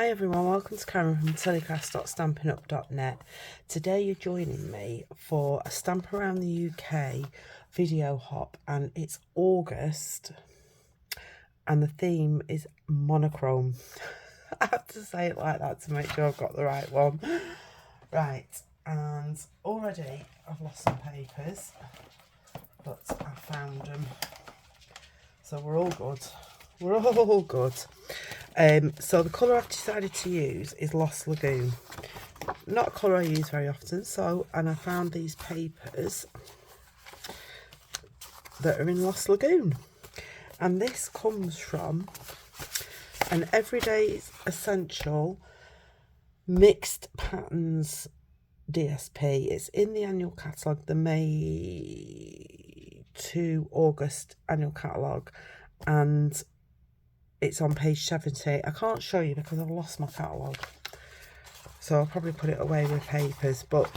Hi everyone, welcome to Karen from tilleykrafts.stampinupuk.net. Today you're joining me for a Stamp Around the UK video hop, and it's August and the theme is monochrome. I have to say it like that to make sure I've got the right one. Right, and already I've lost some papers, but I found them, so we're all good. We're all good. So the colour I've decided to use is Lagoon. Not a colour I use very often, and I found these papers that are in Lagoon. And this comes from an Everyday Essential Mixed Patterns DSP. It's in the annual catalogue, the May to August annual catalogue, and it's on page 70. I can't show you because I've lost my catalogue, so I'll probably put it away with papers. But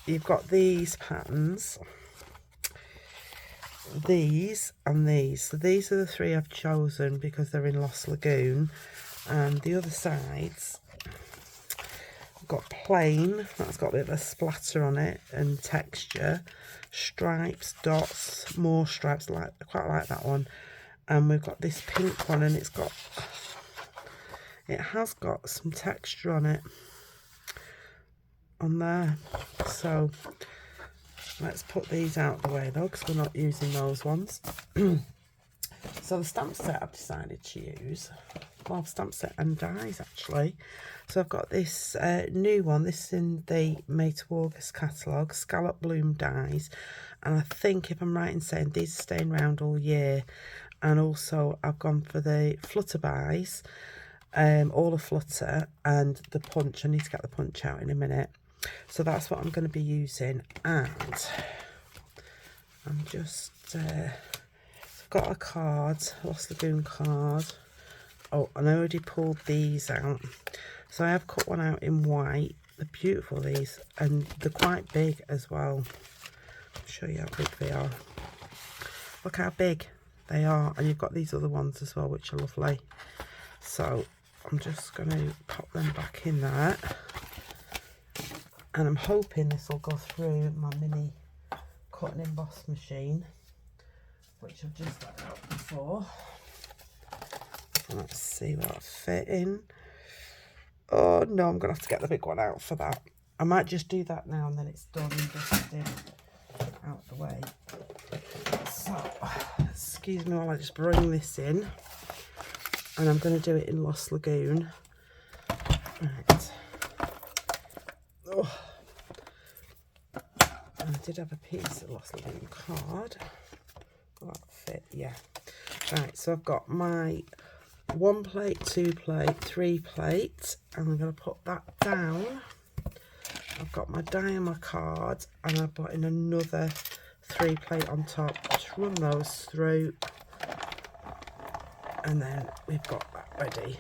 you've got these patterns, these and these. So these are the three I've chosen because they're in Lagoon. And the other sides, I've got plain, that's got a bit of a splatter on it and texture, stripes, dots, more stripes, quite like that one. And we've got this pink one, and it has got some texture on it on there. So let's put these out of the way though, because we're not using those ones. So the stamp set I've decided to use, well, stamp set and dies actually. So I've got this new one. This is in the May to August catalogue, scallop bloom dies, and I think, if I'm right in saying, these are staying around all year. And also I've gone for the flutter buys, all the flutter and the punch. I need to get the punch out in a minute. So that's what I'm going to be using. And I'm just, I've got a card, Lagoon card. Oh, and I already pulled these out. So I have cut one out in white. They're beautiful, these, and they're quite big as well. I'll show you how big they are. Look how big they are. And you've got these other ones as well, which are lovely. So I'm just going to pop them back in there, and I'm hoping this will go through my mini cut and emboss machine, which I've just got out before. Let's see what I fit in. Oh no, I'm gonna have to get the big one out for that. I might just do that now and then it's done and dusted out the way. So excuse me while I just bring this in, and I'm going to do it in Lagoon. Right. Oh. I did have a piece of Lagoon card. Will that fit? Yeah. Right, so I've got my 1 plate, 2 plate, 3 plate, and I'm going to put that down. I've got my die on my card, and I've put in another 3 plate on top. Just run those through, and then we've got that ready.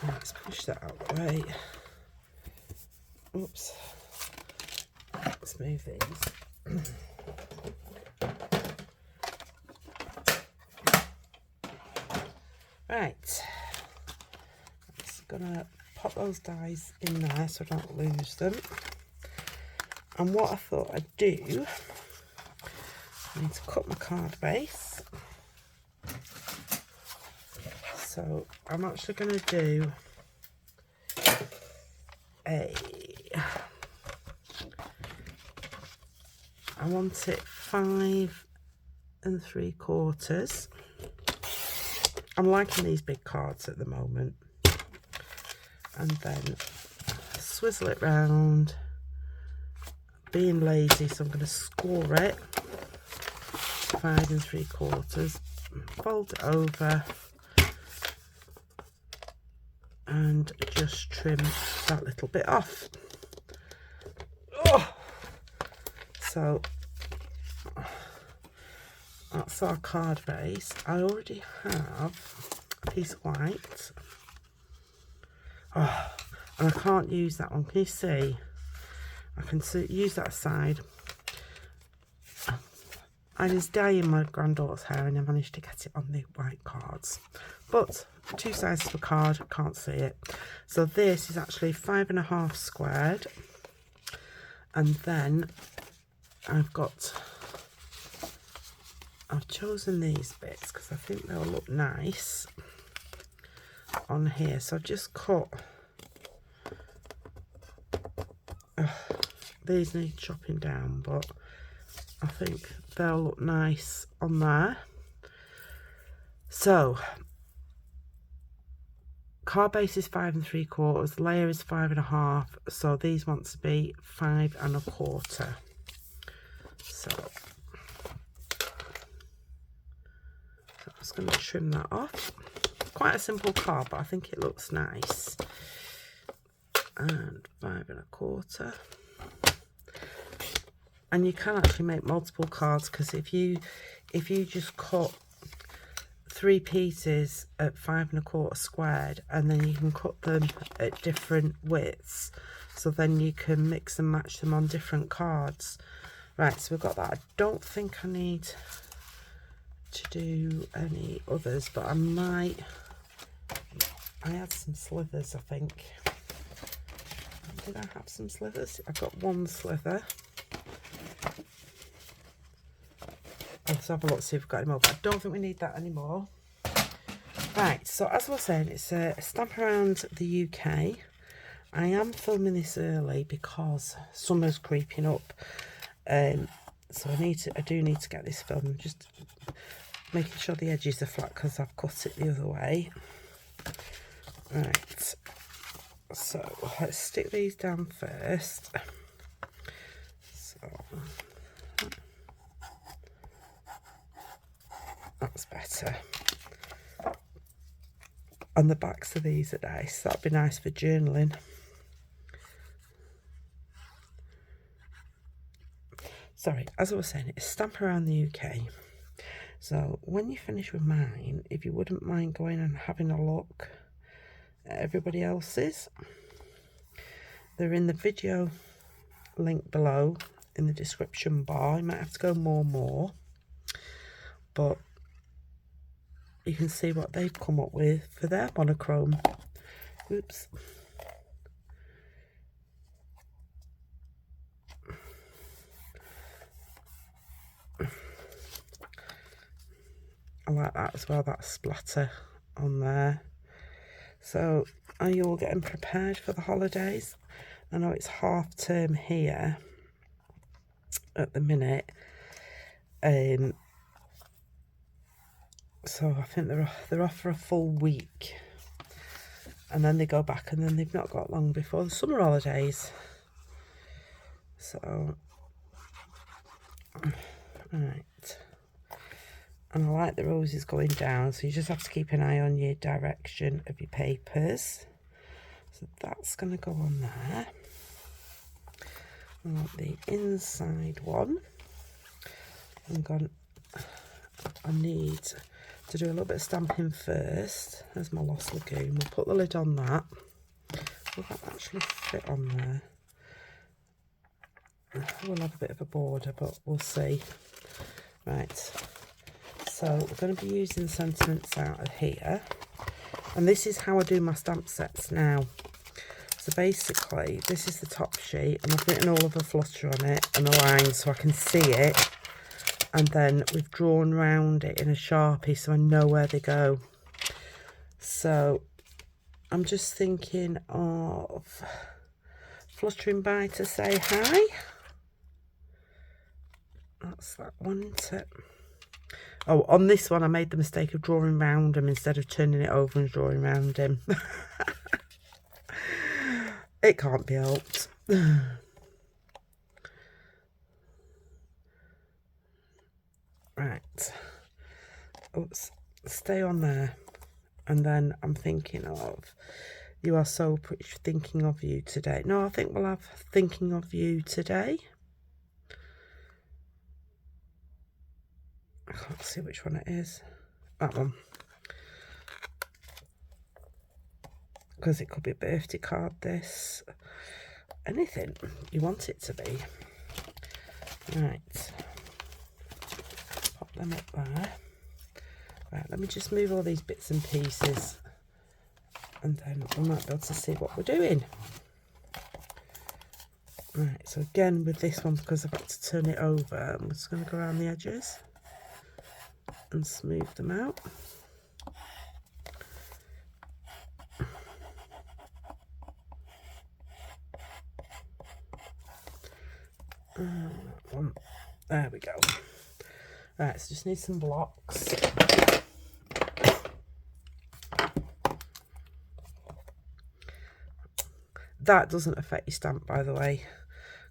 Let's push that out of the way. Oops. Let's move these. Right. I'm just gonna pop those dies in there so I don't lose them. And what I thought I'd do, I need to cut my card base. So I'm actually going to do I want it 5 3/4. I'm liking these big cards at the moment. And then swizzle it round. Being lazy, so I'm going to score it 5 3/4, fold it over, and just trim that little bit off. Oh! So that's our card base. I already have a piece of white. Oh, and I can't use that one. Can you see? I can use that side. I was dyeing my granddaughter's hair and I managed to get it on the white cards. But 2 sizes of a card, can't see it. So this is actually 5.5 squared. And then I've chosen these bits because I think they'll look nice on here. So I've just cut, these need chopping down, but I think they'll look nice on there. So card base is 5 3/4, layer is 5.5, so these want to be 5 1/4. So I'm just going to trim that off. Quite a simple card, but I think it looks nice. And 5 1/4. And you can actually make multiple cards, because if you just cut 3 pieces at 5 1/4 squared, and then you can cut them at different widths, so then you can mix and match them on different cards. Right, so we've got that. I don't think I need to do any others, but I had some slivers, I think. Did I have some slivers? I've got 1 sliver. Let's have a look, see if we've got any more, but I don't think we need that anymore. Right, so as I was saying, it's a stamp around the UK. I am filming this early because summer's creeping up, so I do need to get this filmed. Just making sure the edges are flat because I've cut it the other way. Right, so let's stick these down first. So that's better. And the backs of these are nice. That'd be nice for journaling. Sorry, as I was saying, it's Stamp Around the UK. So when you finish with mine, if you wouldn't mind going and having a look at everybody else's, they're in the video link below in the description bar. You might have to go more, but you can see what they've come up with for their monochrome. Oops. I like that as well, that splatter on there. So are you all getting prepared for the holidays? I know it's half term here at the minute, so I think they're off for a full week, and then they go back, and then they've not got long before the summer holidays. So right, and I like the roses going down, so you just have to keep an eye on your direction of your papers. So that's going to go on there. I want the inside one. I need to do a little bit of stamping first. There's my Lost Lagoon. We'll put the lid on that. Will that actually fit on there? We'll have a bit of a border, but we'll see. Right, so we're going to be using sentiments out of here, and this is how I do my stamp sets now. So basically this is the top sheet, and I've written all of a flutter on it and a line so I can see it, and then we've drawn round it in a Sharpie so I know where they go. So I'm just thinking of fluttering by to say hi. That's that one tip. Oh, on this one I made the mistake of drawing round him instead of turning it over and drawing round him. It can't be helped. Right. Oops. Stay on there. And then I'm thinking of You Are So Pretty, Thinking of You Today. No, I think we'll have Thinking of You Today. I can't see which one it is. That one. Because it could be a birthday card, this. Anything you want it to be. Right. pop them up there. Right, let me just move all these bits and pieces, and then we might be able to see what we're doing. Right, so again with this one, because I've had to turn it over, I'm just going to go around the edges and smooth them out. That one. There we go. Right, so just need some blocks. That doesn't affect your stamp, by the way,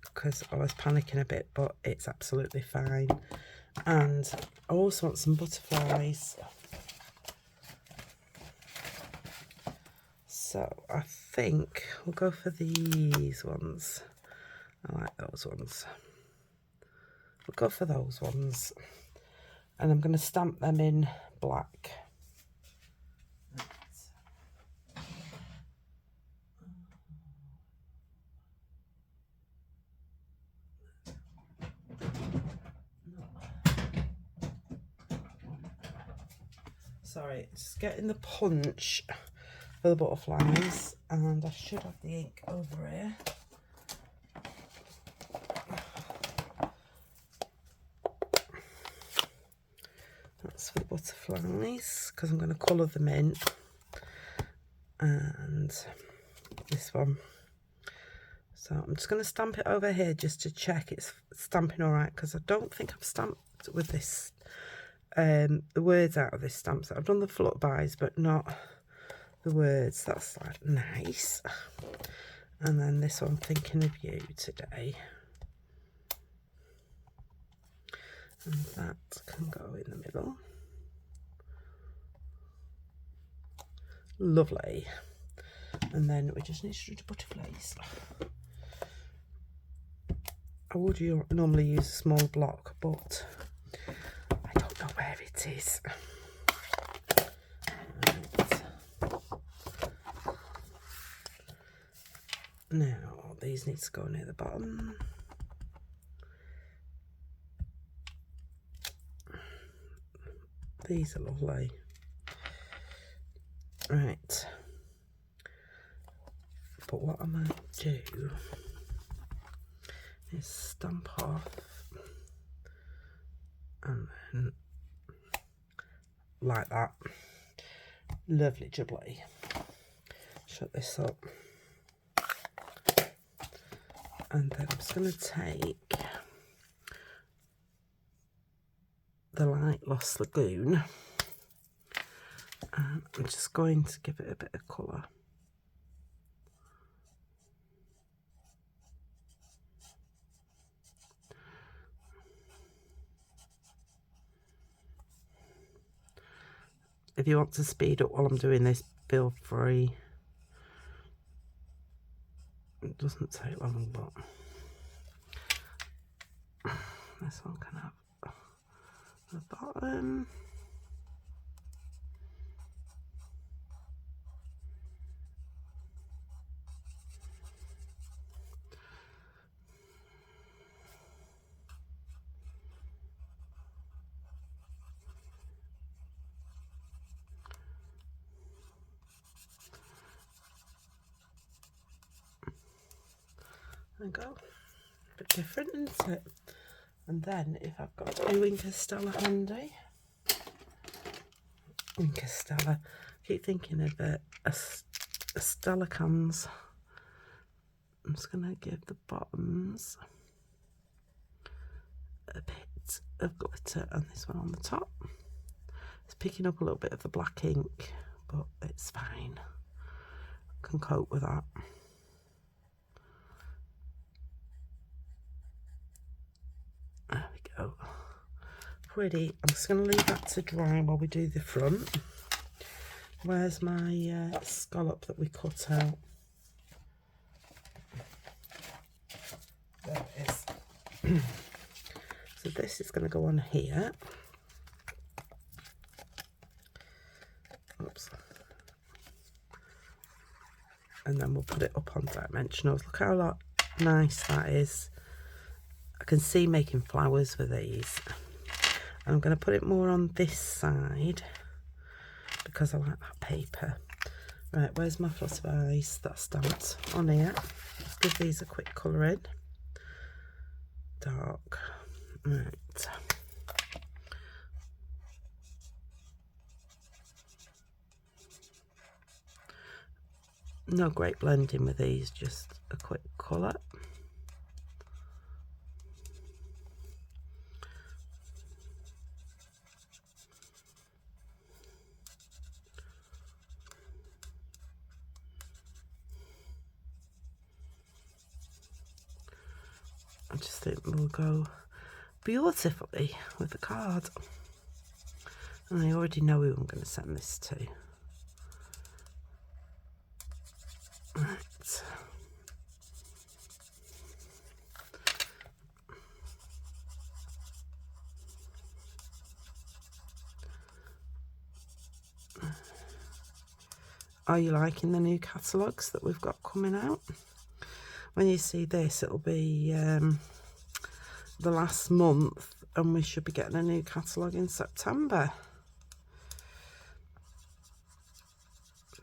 because I was panicking a bit, but it's absolutely fine. And I also want some butterflies. So I think we'll go for these ones. I like those ones. We'll go for those ones. And I'm going to stamp them in black. Sorry, just getting the punch for the butterflies, and I should have the ink over here. That's for the butterflies, because I'm going to colour them in. And this one. So I'm just going to stamp it over here just to check it's stamping all right, because I don't think I've stamped with this. The words out of this stamp set. I've done the flutterbys, but not the words. That's like nice. And then this one, thinking of you today. And that can go in the middle. Lovely. And then we just need to do the butterflies. I would normally use a small block, but I don't know where it is. Right. Now, these need to go near the bottom. These are lovely. Right. But what I might do is stamp off and then like that. Lovely jubbly. Shut this up. And then I'm just going to take the Light Lost Lagoon and I'm just going to give it a bit of colour. If you want to speed up while I'm doing this, feel free. It doesn't take long, but this one can have the bottom. There we go. A bit different, isn't it? And then if I've got a Inca Stella handy, Inca Stella, I keep thinking of a Stella cans. I'm just going to give the bottoms a bit of glitter and this one on the top. It's picking up a little bit of the black ink, but it's fine. I can cope with that. There we go. Pretty. I'm just going to leave that to dry while we do the front. Where's my scallop that we cut out? There it is. So this is going to go on here. Oops. And then we'll put it up on dimensionals. Look how nice that is. I can see making flowers with these. And I'm going to put it more on this side because I like that paper. Right, where's my flutter of ice that's stamped on here? Let's give these a quick colour in. Dark. Right. No great blending with these, just a quick colour. I just think we'll go beautifully with the card. And I already know who I'm going to send this to. Right. Are you liking the new catalogues that we've got coming out? When you see this, it'll be the last month, and we should be getting a new catalogue in September.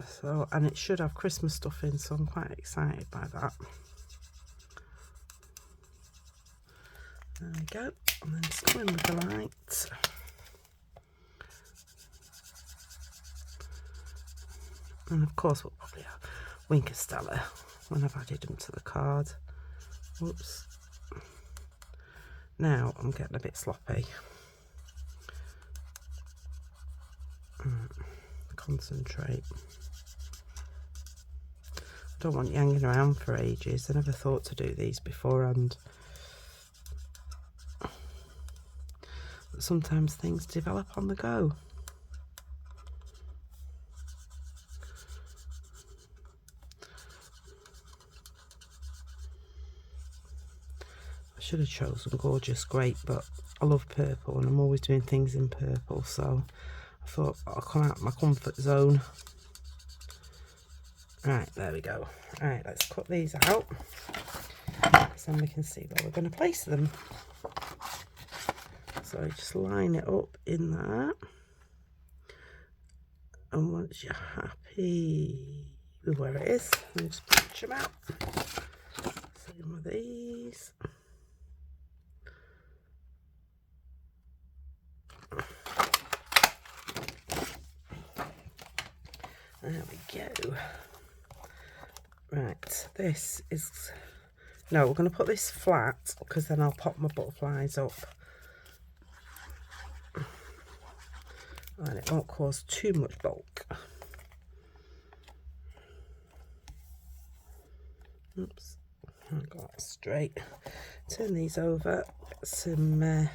So, and it should have Christmas stuff in, so I'm quite excited by that. There we go, and then just go in with the light. And of course we'll probably have Winker Stella when I've added them to the card. Whoops. Now I'm getting a bit sloppy. Concentrate. I don't want you hanging around for ages. I never thought to do these beforehand. But sometimes things develop on the go. I should have chosen gorgeous grape, but I love purple and I'm always doing things in purple, so I thought I'll come out of my comfort zone. Right, there we go. Right, let's cut these out so then we can see where we're going to place them. So just line it up in there, and once you're happy with where it is, then just punch them out. Same with these. There we go. Right, this is, no, we're going to put this flat because then I'll pop my butterflies up and it won't cause too much bulk. Oops, I got that straight. Turn these over, get some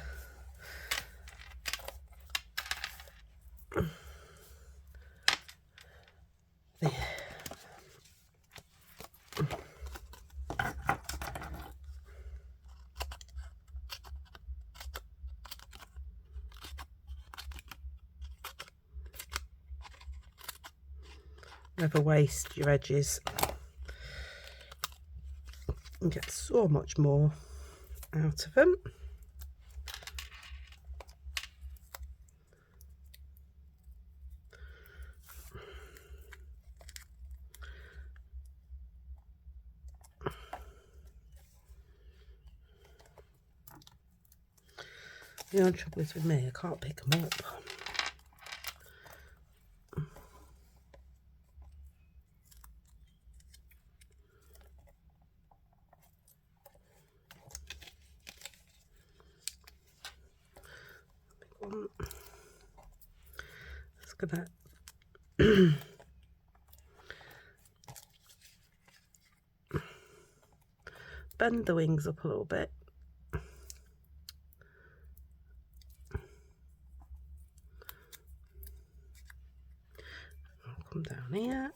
never waste your edges. You get so much more out of them. The only trouble is with me, I can't pick them up. It's gonna bend the wings up a little bit. I'll come down here.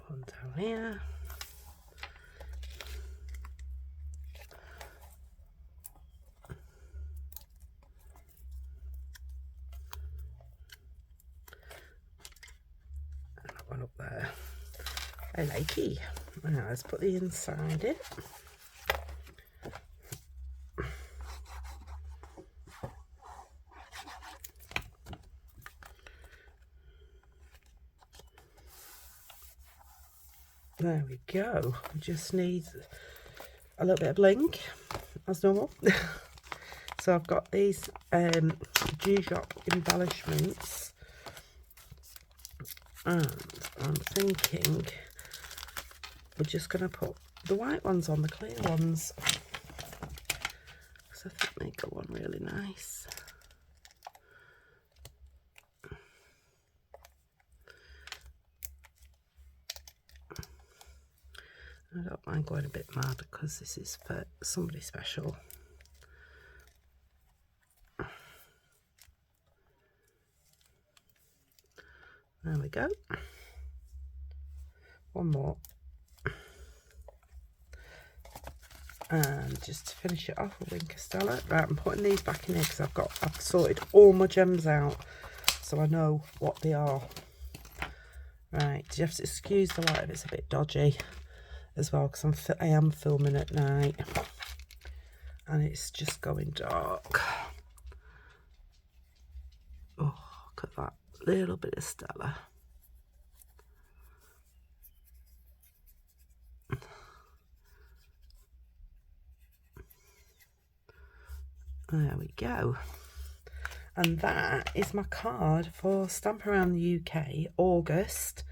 One down here. I like it. Now let's put the inside in. There we go. We just need a little bit of bling as normal. So I've got these G-Shop embellishments, and I'm thinking we're just going to put the white ones on the clear ones, because I think they go on really nice. I don't mind going a bit mad because this is for somebody special. There we go. One more. And just to finish it off with Winker Stella. Right, I'm putting these back in here because I've sorted all my gems out, so I know what they are. Right, you have to excuse the light if it's a bit dodgy as well, because I am filming at night and it's just going dark. Oh, look at that little bit of Stella. There we go. And that is my card for Stamp Around the UK August,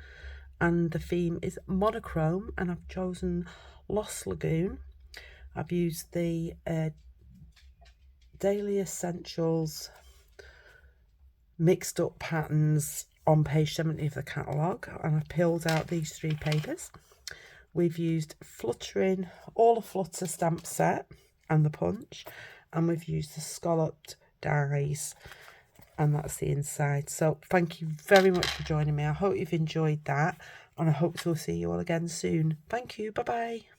and the theme is Monochrome, and I've chosen Lost Lagoon. I've used the Daily Essentials mixed up patterns on page 70 of the catalogue, and I've peeled out these 3 papers. We've used Fluttering, all the Flutter stamp set and the punch, and we've used the scalloped dies, and that's the inside. So thank you very much for joining me. I hope you've enjoyed that, and I hope to see you all again soon. Thank you. Bye bye.